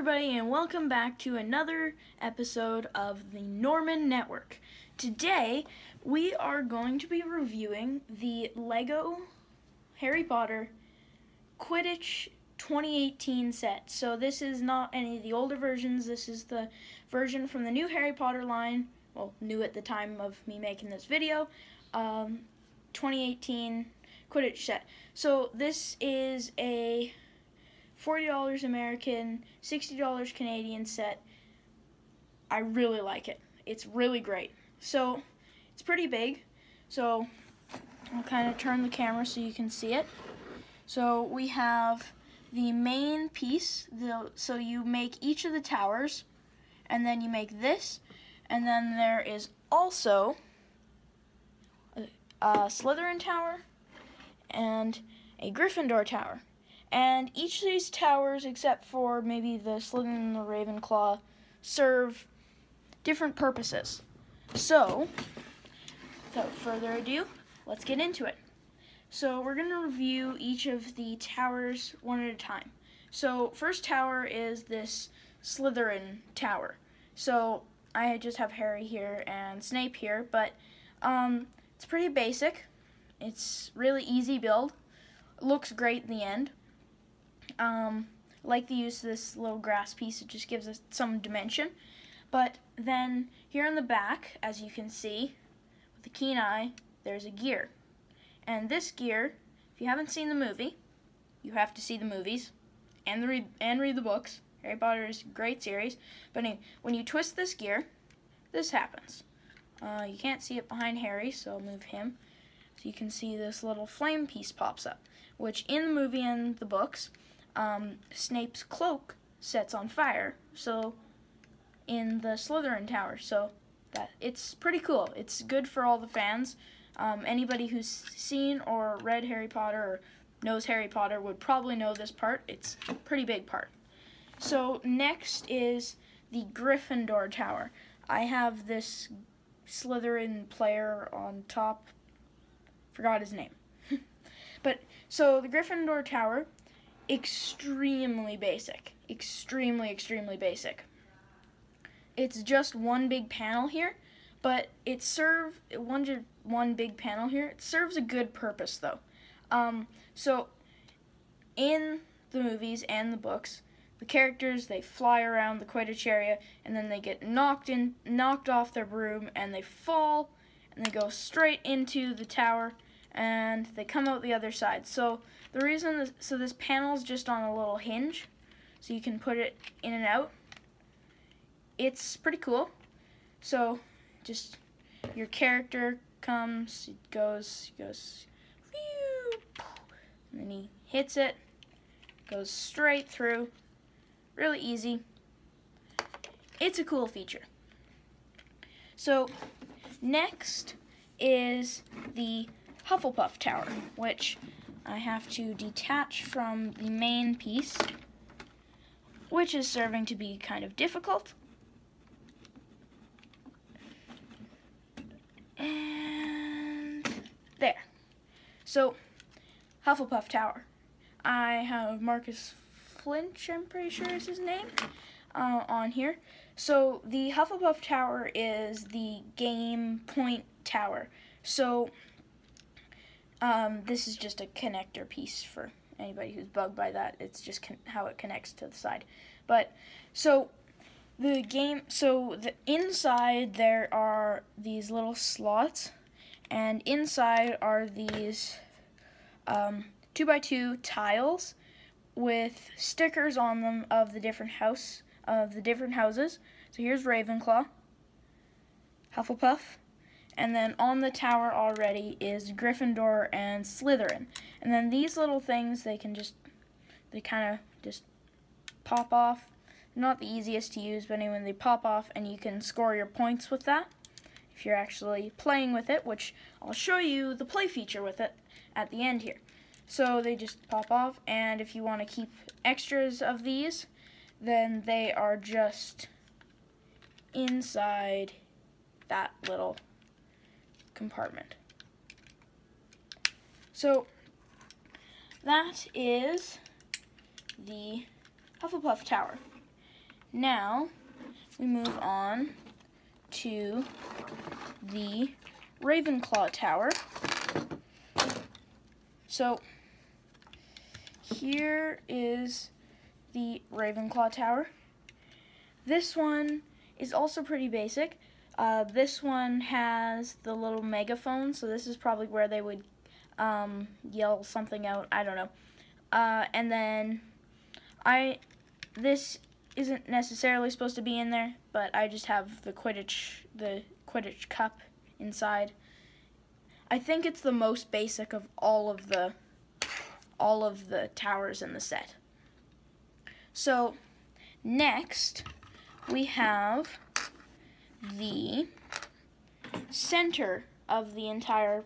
everybody, and welcome back to another episode of the Norman Network. Today, we are going to be reviewing the LEGO Harry Potter Quidditch 2018 set. So this is not any of the older versions. This is the version from the new Harry Potter line. Well, new at the time of me making this video. 2018 Quidditch set. So this is a $40 American, $60 Canadian set. I really like it. It's really great. So it's pretty big. So I'll kind of turn the camera so you can see it. So we have the main piece. So you make each of the towers, and then you make this, and then there is also a Slytherin tower and a Gryffindor tower. And each of these towers, except for maybe the Slytherin and the Ravenclaw, serve different purposes. So, without further ado, let's get into it. So we're going to review each of the towers one at a time. So first tower is this Slytherin tower. So I just have Harry here and Snape here, but it's pretty basic. It's really easy build. It looks great in the end. Like the use of this little grass piece. It just gives us some dimension. But then here in the back, as you can see, with the keen eye, there's a gear. And this gear, if you haven't seen the movie, you have to see the movies and read the books. Harry Potter is a great series. But anyway, when you twist this gear, this happens. You can't see it behind Harry, so I'll move him. So you can see this little flame piece pops up, which in the movie and the books, Snape's cloak sets on fire, so in the Slytherin tower, so that it's pretty cool. It's good for all the fans. Anybody who's seen or read Harry Potter or knows Harry Potter would probably know this part. It's a pretty big part. So next is the Gryffindor tower. I have this Slytherin player on top. Forgot his name. But so the Gryffindor tower, extremely basic. Extremely basic. It's just one big panel here, but it serves one big panel here. It serves a good purpose though. So in the movies and the books, the characters, they fly around the Quidditch area and then they get knocked off their broom and they fall and they go straight into the tower and they come out the other side. So the reason this panel is just on a little hinge, so you can put it in and out. It's pretty cool. So just your character comes, it goes, whew, and then he hits it, goes straight through. Really easy. It's a cool feature. So next is the Hufflepuff tower, which I have to detach from the main piece, which is serving to be kind of difficult. And there. So, Hufflepuff tower. I have Marcus Flinch, I'm pretty sure is his name, on here. So, the Hufflepuff tower is the game point tower. So, this is just a connector piece for anybody who's bugged by that. It's just how it connects to the side. But, so the inside there are these little slots, and inside are these 2x2 tiles with stickers on them of the different houses. So here's Ravenclaw, Hufflepuff, and then on the tower already is Gryffindor and Slytherin. And then these little things, they kind of just pop off. Not the easiest to use, but anyway, they pop off and you can score your points with that if you're actually playing with it, which I'll show you the play feature with it at the end here. So they just pop off, and if you want to keep extras of these, then they are just inside that little compartment. So that is the Hufflepuff tower. now we move on to the Ravenclaw Tower. So here is the Ravenclaw Tower. This one is also pretty basic. This one has the little megaphone, so this is probably where they would yell something out. I don't know. And then this isn't necessarily supposed to be in there, but I just have the Quidditch cup inside. I think it's the most basic of all of the towers in the set. So next we have the center of the entire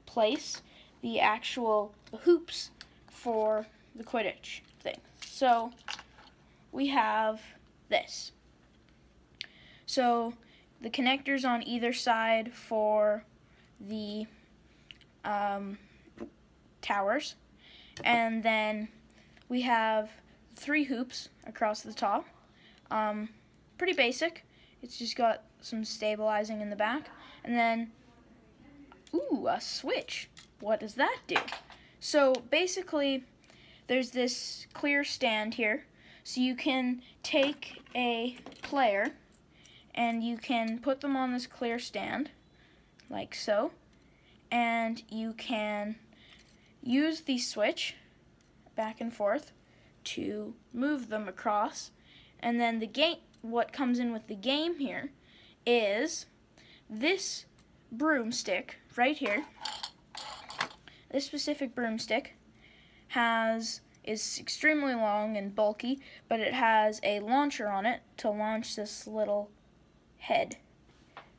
place, the actual hoops for the Quidditch thing. So we have this. So the connectors on either side for the towers, and then we have 3 hoops across the top. Pretty basic. It's just got some stabilizing in the back, and then a switch. What does that do? So basically there's this clear stand here, so you can take a player and you can put them on this clear stand like so, and you can use the switch back and forth to move them across. And then what comes in with the game here is this broomstick right here. This specific broomstick is extremely long and bulky, but it has a launcher on it to launch this little head.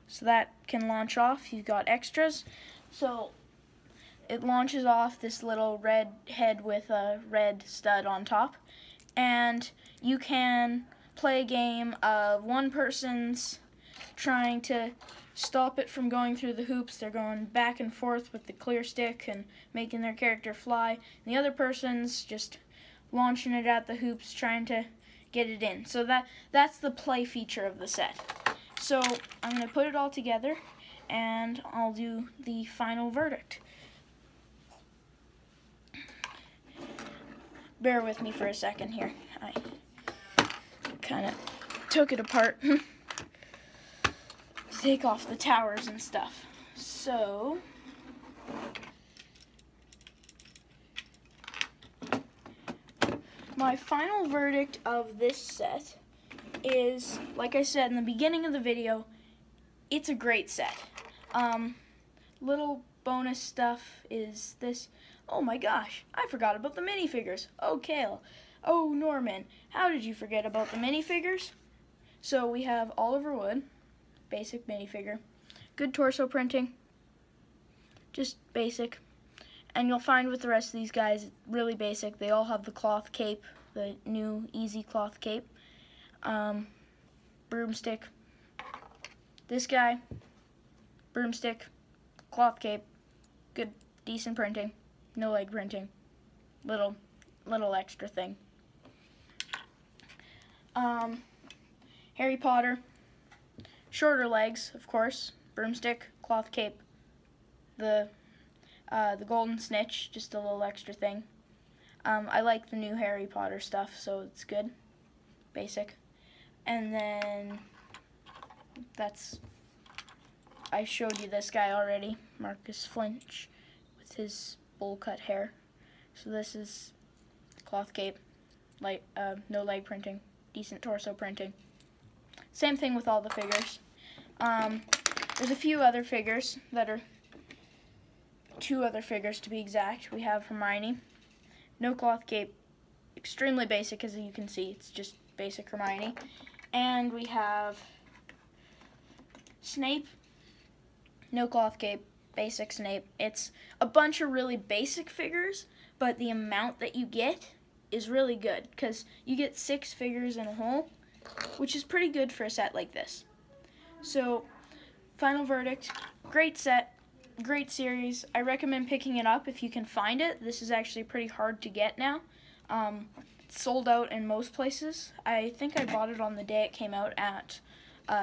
So that can launch off. You've got extras. So it launches off this little red head with a red stud on top, and you can play a game of one person's trying to stop it from going through the hoops. They're going back and forth with the clear stick and making their character fly, and the other person's just launching it at the hoops trying to get it in. So that's the play feature of the set. So I'm going to put it all together and I'll do the final verdict. Bear with me for a second here. I kind of took it apart to take off the towers and stuff. So my final verdict of this set is, like I said in the beginning of the video, it's a great set. Little bonus stuff is this. Oh my gosh, I forgot about the minifigures. Oh, Kale. Oh, Norman, how did you forget about the minifigures? So we have Oliver Wood, basic minifigure. Good torso printing, just basic. And you'll find with the rest of these guys, really basic. They all have the cloth cape, the new easy cloth cape. Broomstick. This guy, broomstick, cloth cape, good, decent printing. No leg printing. Little extra thing. Harry Potter. Shorter legs, of course. Broomstick, cloth cape. The golden snitch, just a little extra thing. I like the new Harry Potter stuff, so it's good. Basic. And then I showed you this guy already, Marcus Flinch, with his bowl cut hair. So this is cloth cape, no leg printing, decent torso printing. Same thing with all the figures. There's a few other figures that are 2 other figures to be exact. We have Hermione, no cloth cape, extremely basic as you can see. It's just basic Hermione. And we have Snape, no cloth cape, basic Snape. It's a bunch of really basic figures, but the amount that you get is really good because you get 6 figures in a whole, which is pretty good for a set like this. So, final verdict, great set, great series. I recommend picking it up if you can find it. This is actually pretty hard to get now. sold out in most places. I think I bought it on the day it came out at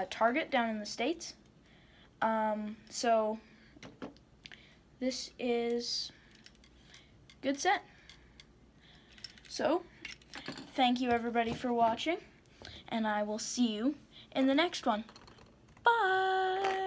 Target down in the States. So this is good set. So thank you everybody for watching, and I will see you in the next one. Bye!